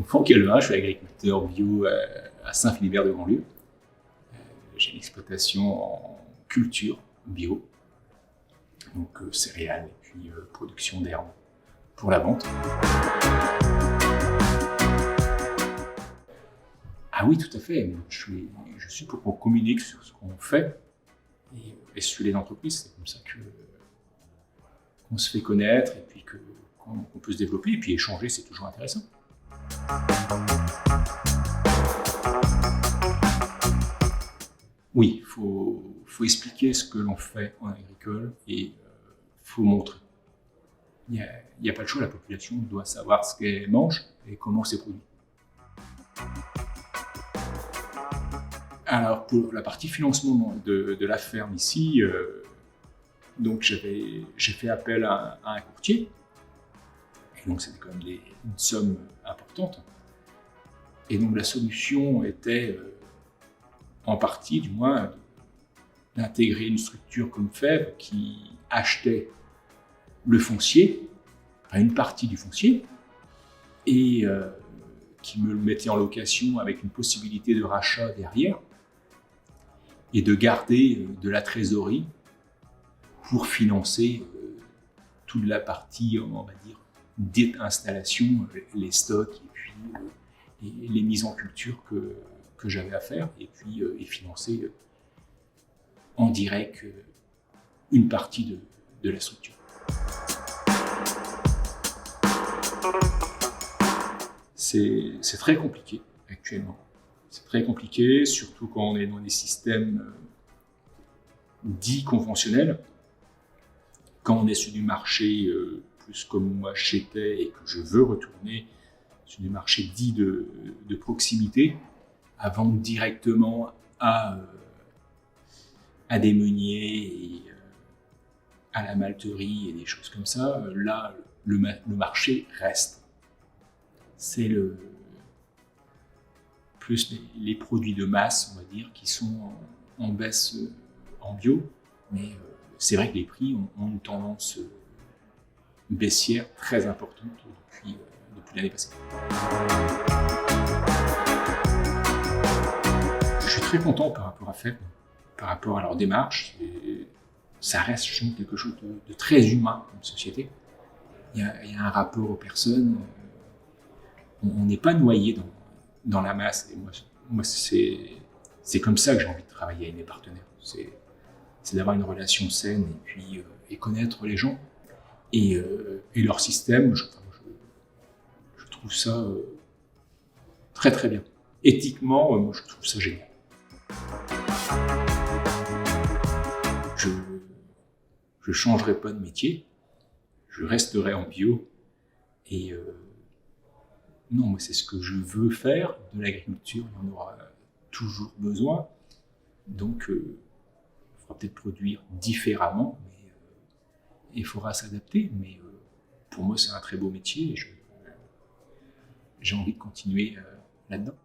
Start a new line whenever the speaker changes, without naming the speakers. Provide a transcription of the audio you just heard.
Franck Helvin, je suis agriculteur bio à Saint-Philibert de Grandlieu. J'ai une exploitation en culture bio, donc céréales et puis production d'herbes pour la vente. Ah oui, tout à fait. Je suis pour qu'on communique sur ce qu'on fait et sur les entreprises. C'est comme ça qu'on se fait connaître et puis qu'on peut se développer. Et puis échanger, c'est toujours intéressant. Oui, il faut expliquer ce que l'on fait en agricole et faut montrer. Il n'y a pas de choix, la population doit savoir ce qu'elle mange et comment c'est produit. Alors pour la partie financement de la ferme ici, donc j'ai fait appel à un courtier, et donc c'était quand même une somme importante. Et donc la solution était, en partie du moins, d'intégrer une structure comme Fève qui achetait le foncier, une partie du foncier, et qui me le mettait en location avec une possibilité de rachat derrière, et de garder de la trésorerie pour financer toute la partie, on va dire, d'installation, les stocks et puis les mises en culture que j'avais à faire, et puis et financer en direct une partie de la structure. C'est très compliqué actuellement. C'est très compliqué, surtout quand on est dans des systèmes dits conventionnels. Quand on est sur du marché plus comme moi j'étais et que je veux retourner sur du marché dit de proximité, à vendre directement à des meuniers et à la malterie et des choses comme ça, là le marché reste. C'est plus les produits de masse, on va dire, qui sont en baisse en bio, mais c'est vrai que les prix ont une tendance baissière très importante depuis l'année passée. Je suis très content par rapport à Fève, par rapport à leur démarche. Ça reste justement quelque chose de très humain comme société. Il y a un rapport aux personnes. On n'est pas noyé dans la masse. Et moi c'est comme ça que j'ai envie de travailler avec mes partenaires. C'est d'avoir une relation saine et puis et connaître les gens et leur système. Je trouve ça très très bien. Éthiquement, moi je trouve ça génial. Je changerai pas de métier. Je resterai en bio et non, moi c'est ce que je veux faire. De l'agriculture, il y en aura toujours besoin. Donc, il faudra peut-être produire différemment, mais il faudra s'adapter. Mais pour moi, c'est un très beau métier et j'ai envie de continuer là-dedans.